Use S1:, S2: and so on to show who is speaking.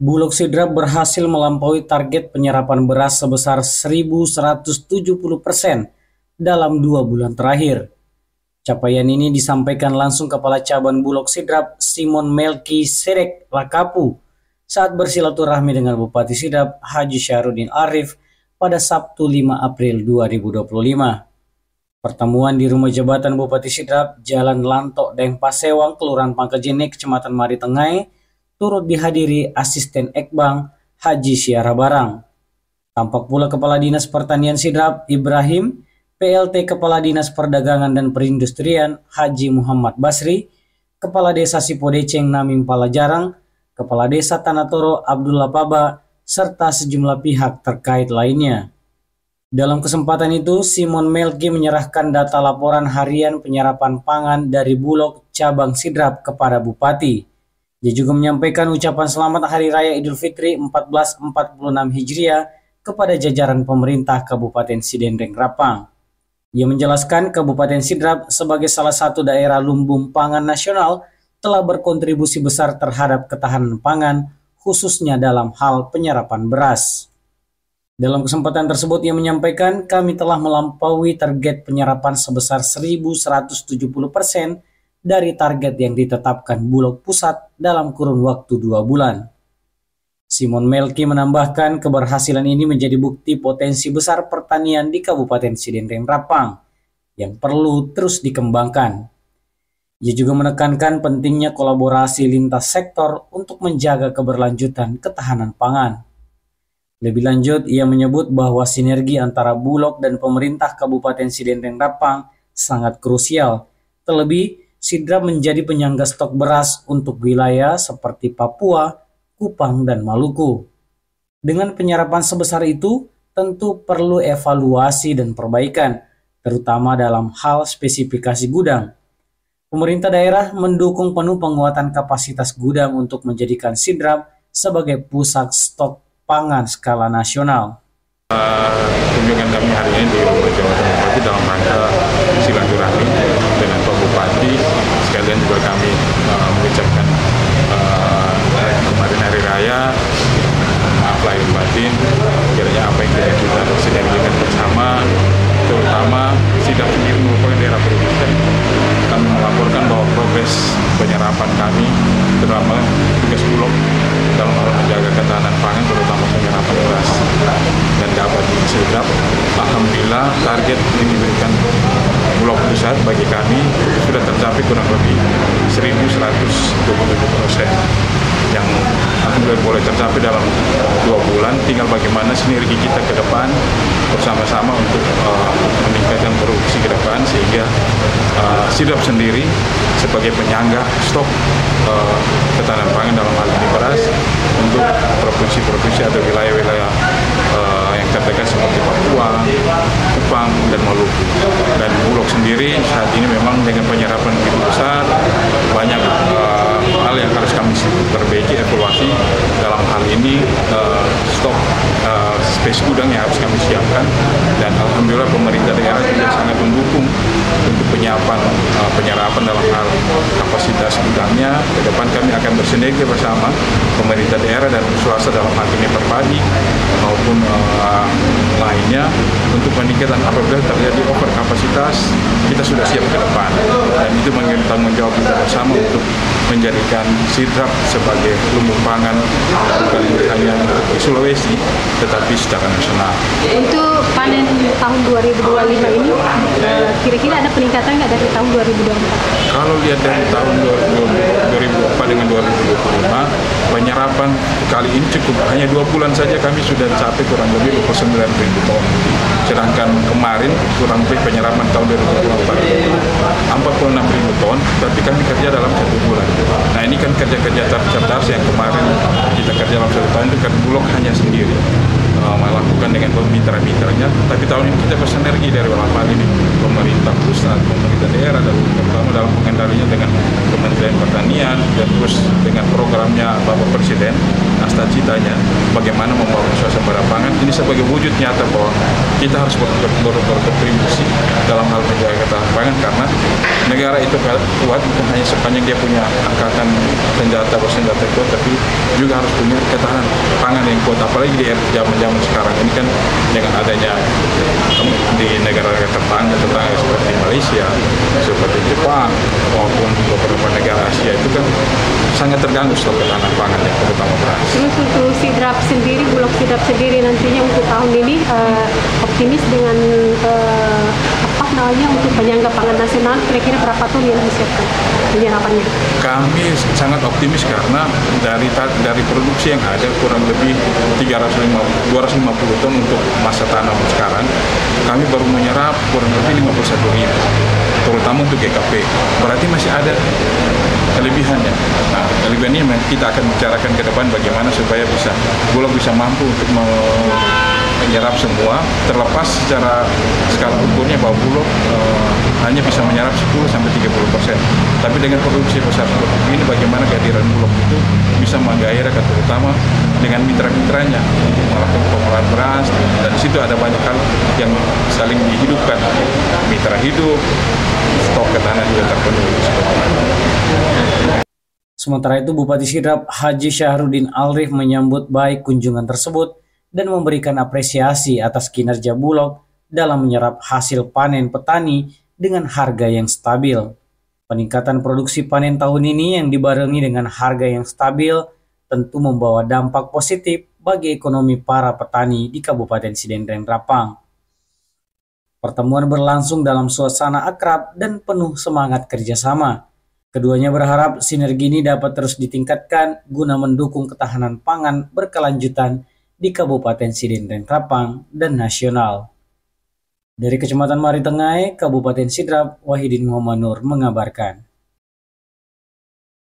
S1: Bulog Sidrap berhasil melampaui target penyerapan beras sebesar 1.170% dalam 2 bulan terakhir. Capaian ini disampaikan langsung Kepala Cabang Bulog Sidrap Simon Melki Sedek Lakapu saat bersilaturahmi dengan Bupati Sidrap Haji Syahrudin Arif pada Sabtu 5 April 2025. Pertemuan di rumah jabatan Bupati Sidrap, Jalan Lantok Deng Pasewang, Kelurahan Pangkajene, Kecamatan Mari Tengai, turut dihadiri Asisten Ekbang Haji Syara Barang. Tampak pula Kepala Dinas Pertanian Sidrap Ibrahim, PLT Kepala Dinas Perdagangan dan Perindustrian Haji Muhammad Basri, Kepala Desa Sipodeceng Namim Palajarang, Kepala Desa Tanatoro Abdullah Paba, serta sejumlah pihak terkait lainnya. Dalam kesempatan itu, Simon Melki menyerahkan data laporan harian penyerapan pangan dari Bulog Cabang Sidrap kepada Bupati. Dia juga menyampaikan ucapan selamat Hari Raya Idul Fitri 1446 Hijriah kepada jajaran pemerintah Kabupaten Sidendeng Rapang. Ia menjelaskan Kabupaten Sidrap sebagai salah satu daerah lumbung pangan nasional telah berkontribusi besar terhadap ketahanan pangan, khususnya dalam hal penyerapan beras. Dalam kesempatan tersebut ia menyampaikan kami telah melampaui target penyerapan sebesar 1.170% dari target yang ditetapkan Bulog Pusat dalam kurun waktu 2 bulan. Simon Melki menambahkan keberhasilan ini menjadi bukti potensi besar pertanian di Kabupaten Sidendeng Rapang yang perlu terus dikembangkan. Ia juga menekankan pentingnya kolaborasi lintas sektor untuk menjaga keberlanjutan ketahanan pangan. Lebih lanjut, ia menyebut bahwa sinergi antara Bulog dan pemerintah Kabupaten Sidendeng Rapang sangat krusial. Terlebih, Sidrap menjadi penyangga stok beras untuk wilayah seperti Papua, Kupang, dan Maluku. Dengan penyerapan sebesar itu, tentu perlu evaluasi dan perbaikan, terutama dalam hal spesifikasi gudang. Pemerintah daerah mendukung penuh penguatan kapasitas gudang untuk menjadikan Sidrap sebagai pusat stok pangan skala nasional.
S2: Kunjungan kami hari ini di rumah jabatan Bupati dalam rangka silaturahmi dengan Pak Bupati. Sekalian juga kami mengucapkan kemarin Hari Raya, maaf lahir batin, kiranya apa yang kita sinergikan bersama, terutama Sidrap sendiri merupakan daerah produsen. Kami melaporkan bahwa progres penyerapan kami, terutama tugas Bulog dalam hal menjaga ketahanan pangan, terutama penyerapan beras dan dapat di Sidrap. Alhamdulillah target yang diberikan Bulog Pusat bagi kami sudah tercapai kurang lebih 1.127%, yang alhamdulillah boleh tercapai dalam 2 bulan. Tinggal bagaimana sinergi kita ke depan bersama-sama untuk meningkatkan produksi ke depan, sehingga Sidrap sendiri sebagai penyangga stok ketahanan pangan dalam hal ini beras untuk provinsi-provinsi atau wilayah-wilayah yang terdekat seperti Papua, Kupang, dan Maluku. Dan Bulog sendiri saat ini memang dengan penyerapan begitu besar, banyak hal yang harus kami perbaiki, evaluasi dalam hal ini stok space gudang yang harus kami siapkan. Dan alhamdulillah pemerintah daerah juga sangat mendukung untuk penyerapan dalam hal kapasitas gudangnya. Ke depan kami akan bersinergi bersama pemerintah daerah dan swasta dalam hal ini Perpadi maupun lainnya untuk peningkatan. Apabila terjadi over kapasitas, kita sudah siap ke depan, dan itu menjadi tanggung jawab kita bersama untuk menjadikan Sidrap sebagai lumbung pangan bukan hanya di Sulawesi tetapi secara nasional.
S3: Untuk panen tahun 2025 ini kira-kira ada peningkatan nggak dari tahun 2024?
S2: Kalau lihat dari tahun 2024 dengan 2025, penyerapan kali ini cukup hanya 2 bulan saja kami sudah capai kurang lebih 29.000 ton. Sedangkan kemarin kurang lebih penyerapan tahun 2024 46.000 ton, tapi kami kerja dalam 1 bulan. Nah ini kan kerja-kerja cerdas yang kemarin kita kerja dalam 1 tahun itu kan Bulog hanya sendiri melakukan dengan mitra-mitranya, tapi tahun ini kita bersinergi dari hal ini pemerintah pusat, pemerintah daerah, dan terutama dalam pengendaliannya dengan Kementerian Pertanian, dan terus dengan programnya Bapak Presiden, cita-citanya bagaimana membangun suasana pangan. Ini sebagai wujud nyata bahwa kita harus berkontribusi dalam hal menjaga ketahanan pangan, karena negara itu kuat bukan hanya sepanjang dia punya angkatan senjata bersenjata kuat, tapi juga harus punya ketahanan pangan yang kuat. Apalagi di zaman sekarang ini kan dengan adanya di negara-negara tetangga seperti Malaysia, seperti Jepang maupun beberapa negara Asia itu kan sangat terganggu stok ketahanan pangan yang terutama beras.
S3: Terus untuk Sidrap sendiri, Bulog Sidrap sendiri nantinya untuk tahun ini optimis dengan untuk penyangga pangan nasional, kira-kira berapa ton yang disiapkan penyerapannya?
S2: Kami sangat optimis karena dari produksi yang ada kurang lebih 250 ton untuk masa tanam sekarang, kami baru menyerap kurang lebih 51.000, terutama untuk GKP. Berarti masih ada kelebihannya. Nah, kelebihannya kita akan bicarakan ke depan bagaimana supaya Bulog bisa mampu untuk menyerap semua, terlepas secara skala ukurnya bahwa Bulog hanya bisa menyerap 10-30%. Tapi dengan produksi besar seperti ini, bagaimana kehadiran Bulog itu bisa menggairahkan terutama dengan mitra-mitranya untuk melakukan pengolahan beras, dan di situ ada banyak hal yang saling dihidupkan, mitra hidup, stok ketahanan juga terpenuhi.
S1: Sementara itu, Bupati Sidrap Haji Syahrudin Alrif menyambut baik kunjungan tersebut dan memberikan apresiasi atas kinerja Bulog dalam menyerap hasil panen petani dengan harga yang stabil. Peningkatan produksi panen tahun ini yang dibarengi dengan harga yang stabil tentu membawa dampak positif bagi ekonomi para petani di Kabupaten Sidendreng Rapang. Pertemuan berlangsung dalam suasana akrab dan penuh semangat kerjasama. Keduanya berharap sinergi ini dapat terus ditingkatkan guna mendukung ketahanan pangan berkelanjutan di Kabupaten Sidendreng Rapang dan nasional. Dari Kecamatan Maritengai, Kabupaten Sidrap, Wahidin Muhammad Nur mengabarkan.